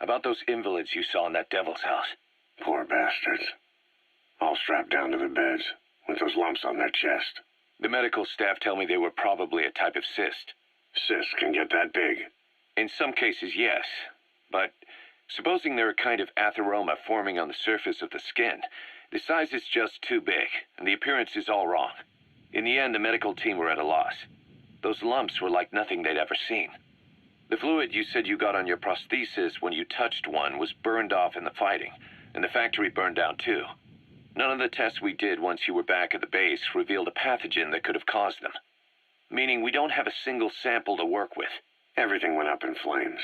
About those invalids you saw in that devil's house. Poor bastards. All strapped down to the beds, with those lumps on their chest. The medical staff tell me they were probably a type of cyst. Cysts can get that big. In some cases, yes. But supposing they're a kind of atheroma forming on the surface of the skin, the size is just too big, and the appearance is all wrong. In the end, the medical team were at a loss. Those lumps were like nothing they'd ever seen. The fluid you said you got on your prosthesis when you touched one was burned off in the fighting, and the factory burned down too. None of the tests we did once you were back at the base revealed a pathogen that could have caused them. Meaning we don't have a single sample to work with. Everything went up in flames.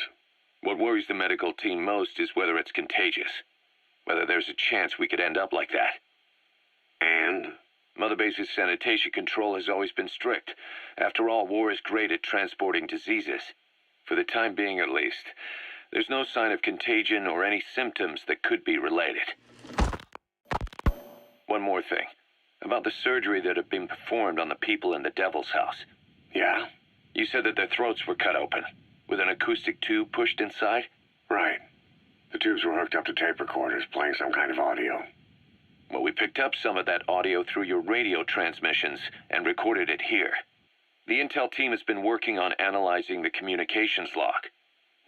What worries the medical team most is whether it's contagious. Whether there's a chance we could end up like that. And? Mother Base's sanitation control has always been strict. After all, war is great at transporting diseases. For the time being, at least, there's no sign of contagion or any symptoms that could be related. One more thing. About the surgery that had been performed on the people in the Devil's House. Yeah? You said that their throats were cut open, with an acoustic tube pushed inside? Right. The tubes were hooked up to tape recorders, playing some kind of audio. Well, we picked up some of that audio through your radio transmissions and recorded it here. The intel team has been working on analyzing the communications log.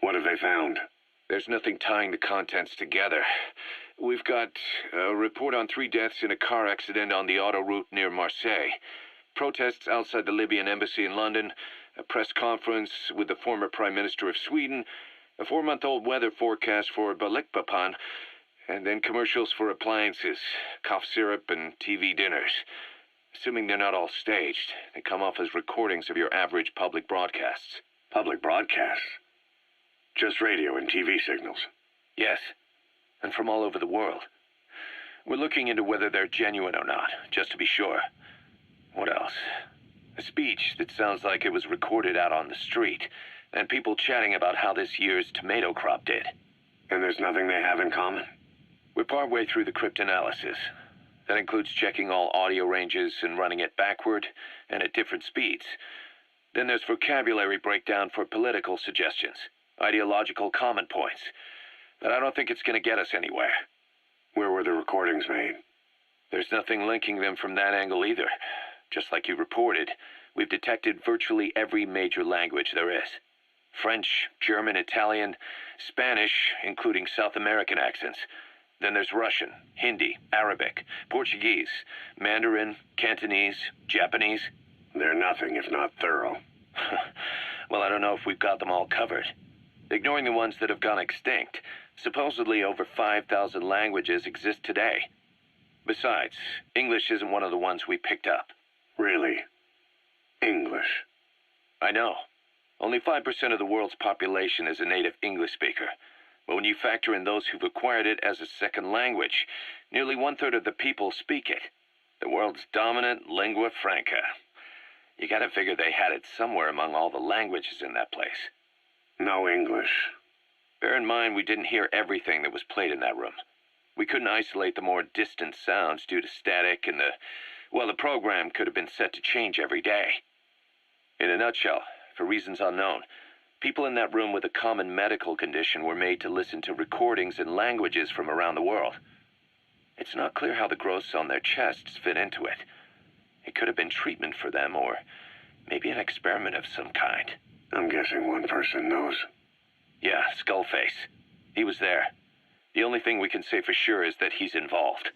What have they found? There's nothing tying the contents together. We've got a report on 3 deaths in a car accident on the autoroute near Marseille, protests outside the Libyan embassy in London, a press conference with the former Prime Minister of Sweden, a 4-month-old weather forecast for Balikpapan, and then commercials for appliances, cough syrup, and TV dinners. Assuming they're not all staged, they come off as recordings of your average public broadcasts. Public broadcasts? Just radio and TV signals? Yes, and from all over the world. We're looking into whether they're genuine or not, just to be sure. What else? A speech that sounds like it was recorded out on the street, and people chatting about how this year's tomato crop did. And there's nothing they have in common? We're partway through the cryptanalysis. That includes checking all audio ranges and running it backward and at different speeds. Then there's vocabulary breakdown for political suggestions, ideological comment points. But I don't think it's going to get us anywhere. Where were the recordings made? There's nothing linking them from that angle either. Just like you reported, we've detected virtually every major language there is. French, German, Italian, Spanish, including South American accents. Then there's Russian, Hindi, Arabic, Portuguese, Mandarin, Cantonese, Japanese. They're nothing if not thorough. Well, I don't know if we've got them all covered. Ignoring the ones that have gone extinct, supposedly over 5,000 languages exist today. Besides, English isn't one of the ones we picked up. Really? English? I know. Only 5% of the world's population is a native English speaker. But when you factor in those who've acquired it as a second language, nearly 1/3 of the people speak it. The world's dominant lingua franca. You gotta figure they had it somewhere among all the languages in that place. No English. Bear in mind, we didn't hear everything that was played in that room. We couldn't isolate the more distant sounds due to static, and the program could have been set to change every day. In a nutshell, for reasons unknown, people in that room with a common medical condition were made to listen to recordings in languages from around the world. It's not clear how the growths on their chests fit into it. It could have been treatment for them, or maybe an experiment of some kind. I'm guessing one person knows. Yeah, Skullface. He was there. The only thing we can say for sure is that he's involved.